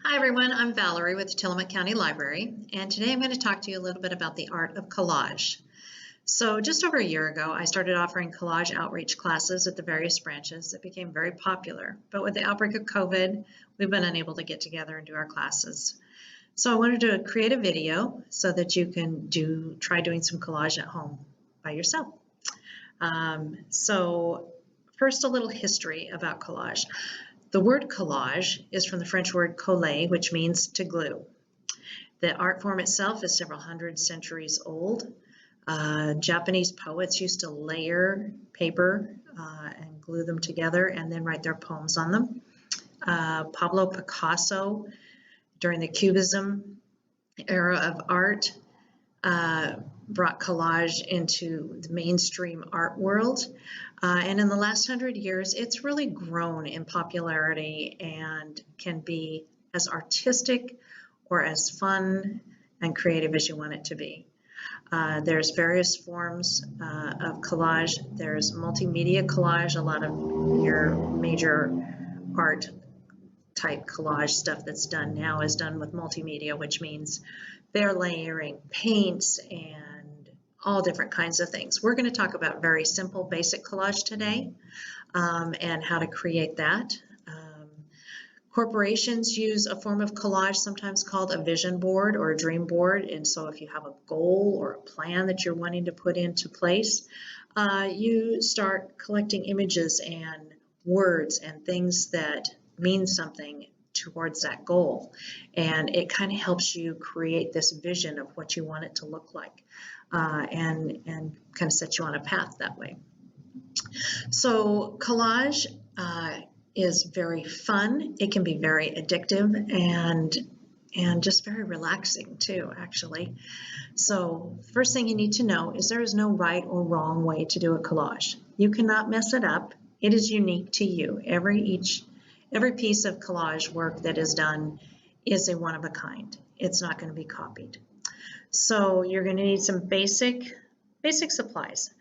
Hi everyone, I'm Valerie with the Tillamook County Library, and today I'm going to talk to you a little bit about the art of collage. So just over a year ago, I started offering collage outreach classes at the various branches that became very popular. But with the outbreak of COVID, we've been unable to get together and do our classes. So I wanted to create a video so that you can try doing some collage at home by yourself. So first, a little history about collage. The word collage is from the French word coller, which means to glue. The art form itself is several hundred centuries old. Japanese poets used to layer paper and glue them together and then write their poems on them. Pablo Picasso, during the Cubism era of art, brought collage into the mainstream art world. And in the last 100 years, it's really grown in popularity and can be as artistic or as fun and creative as you want it to be. There's various forms of collage. There's multimedia collage. A lot of your major art type collage stuff that's done now is done with multimedia, which means they're layering paints and all different kinds of things. We're going to talk about very simple basic collage today and how to create that. Corporations use a form of collage sometimes called a vision board or a dream board, and so if you have a goal or a plan that you're wanting to put into place, you start collecting images and words and things that mean something towards that goal, and it kind of helps you create this vision of what you want it to look like and kind of set you on a path that way. So collage is very fun. It can be very addictive and just very relaxing too, actually. So first thing you need to know is there is no right or wrong way to do a collage. You cannot mess it up. It is unique to you. Every piece of collage work that is done is a one of a kind. It's not going to be copied. So you're going to need some basic supplies.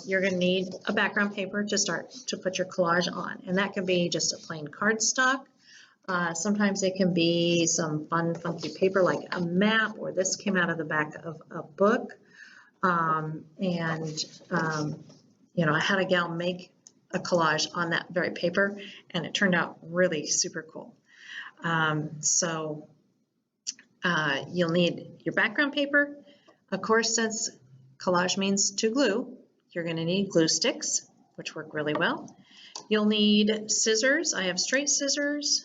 You're going to need a background paper to start to put your collage on, and that can be just a plain cardstock. Sometimes it can be some fun, funky paper like a map, or this came out of the back of a book. You know, I had a gal make a collage on that very paper, and it turned out really super cool. You'll need your background paper. Of course, since collage means to glue, you're going to need glue sticks, which work really well. You'll need scissors. I have straight scissors.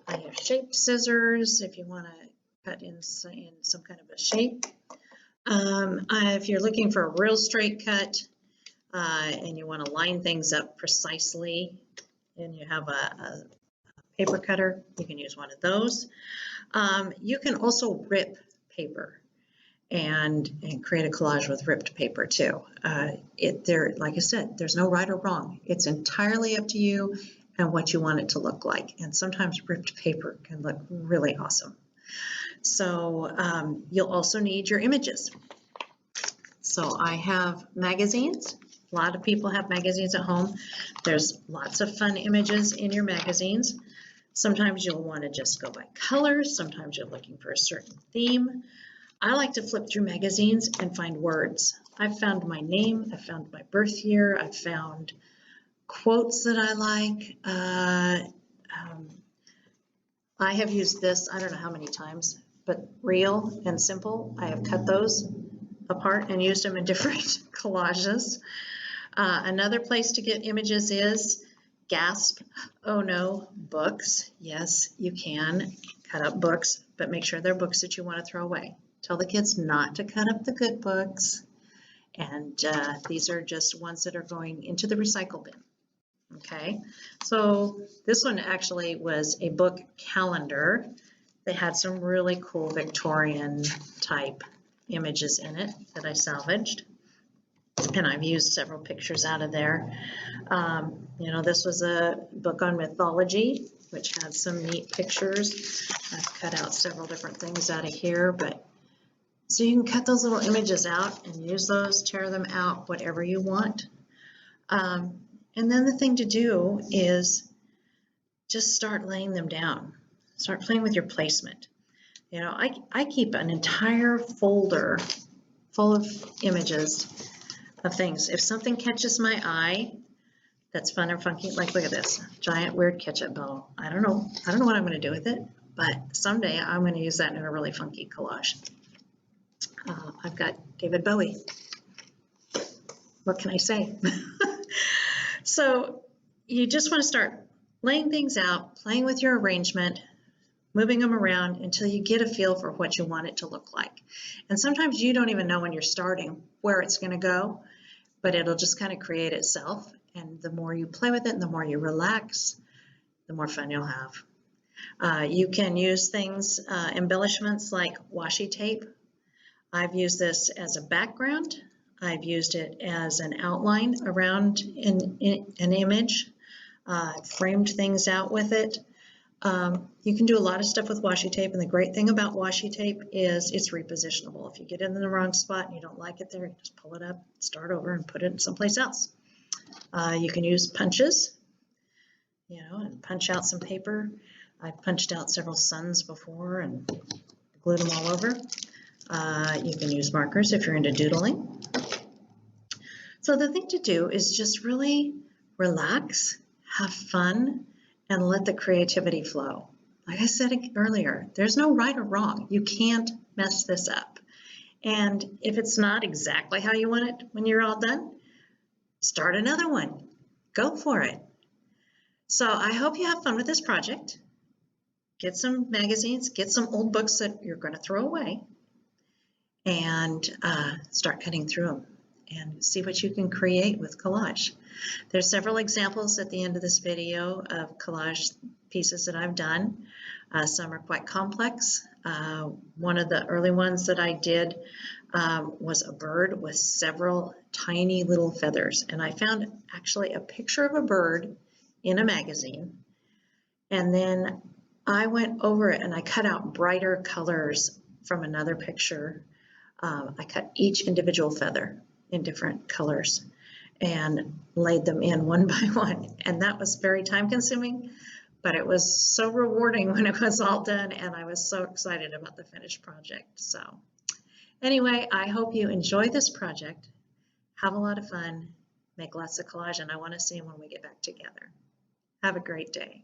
I have shaped scissors if you want to cut in some kind of a shape. If you're looking for a real straight cut and you want to line things up precisely, and you have a paper cutter, you can use one of those. You can also rip paper and create a collage with ripped paper too. Like I said, there's no right or wrong. It's entirely up to you and what you want it to look like. And sometimes ripped paper can look really awesome. So you'll also need your images. So I have magazines. A lot of people have magazines at home. There's lots of fun images in your magazines. Sometimes you'll want to just go by colors. Sometimes you're looking for a certain theme. I like to flip through magazines and find words. I've found my name, I've found my birth year, I've found quotes that I like. I have used this, I don't know how many times, but real and simple. I have cut those apart and used them in different collages. Another place to get images is, gasp, oh no, books. Yes, you can cut up books, but make sure they're books that you want to throw away. Tell the kids not to cut up the good books, and these are just ones that are going into the recycle bin. Okay, so this one actually was a book calendar. They had some really cool Victorian type images in it that I salvaged, and I've used several pictures out of there. You know, this was a book on mythology, which had some neat pictures. I've cut out several different things out of here, but so you can cut those little images out and use those, tear them out, whatever you want. And then the thing to do is just start laying them down. start playing with your placement. You know, I keep an entire folder full of images of things. If something catches my eye that's fun and funky, like look at this giant weird ketchup bottle. I don't know what I'm going to do with it, but someday I'm going to use that in a really funky collage. I've got David Bowie. What can I say? So you just want to start laying things out, playing with your arrangement, moving them around until you get a feel for what you want it to look like. And sometimes you don't even know when you're starting where it's going to go, but it'll just kind of create itself. And the more you play with it and the more you relax, the more fun you'll have. You can use things, embellishments like washi tape. I've used this as a background. I've used it as an outline around an image. Framed things out with it. You can do a lot of stuff with washi tape, and the great thing about washi tape is it's repositionable. If you get it in the wrong spot and you don't like it there, you just pull it up, start over, and put it someplace else. You can use punches, you know, and punch out some paper. I've punched out several suns before and glued them all over. You can use markers if you're into doodling. So the thing to do is just really relax, have fun, and let the creativity flow. Like I said earlier, there's no right or wrong. You can't mess this up. And if it's not exactly how you want it when you're all done, start another one. Go for it. So I hope you have fun with this project. Get some magazines, get some old books that you're going to throw away, and start cutting through them and see what you can create with collage. There's several examples at the end of this video of collage pieces that I've done. Some are quite complex. One of the early ones that I did was a bird with several tiny little feathers. And I found actually a picture of a bird in a magazine. And then I went over it and I cut out brighter colors from another picture. I cut each individual feather in different colors and laid them in one by one. And that was very time consuming, but it was so rewarding when it was all done, and I was so excited about the finished project. So anyway, I hope you enjoy this project, have a lot of fun, make lots of collage, and I want to see them when we get back together. Have a great day.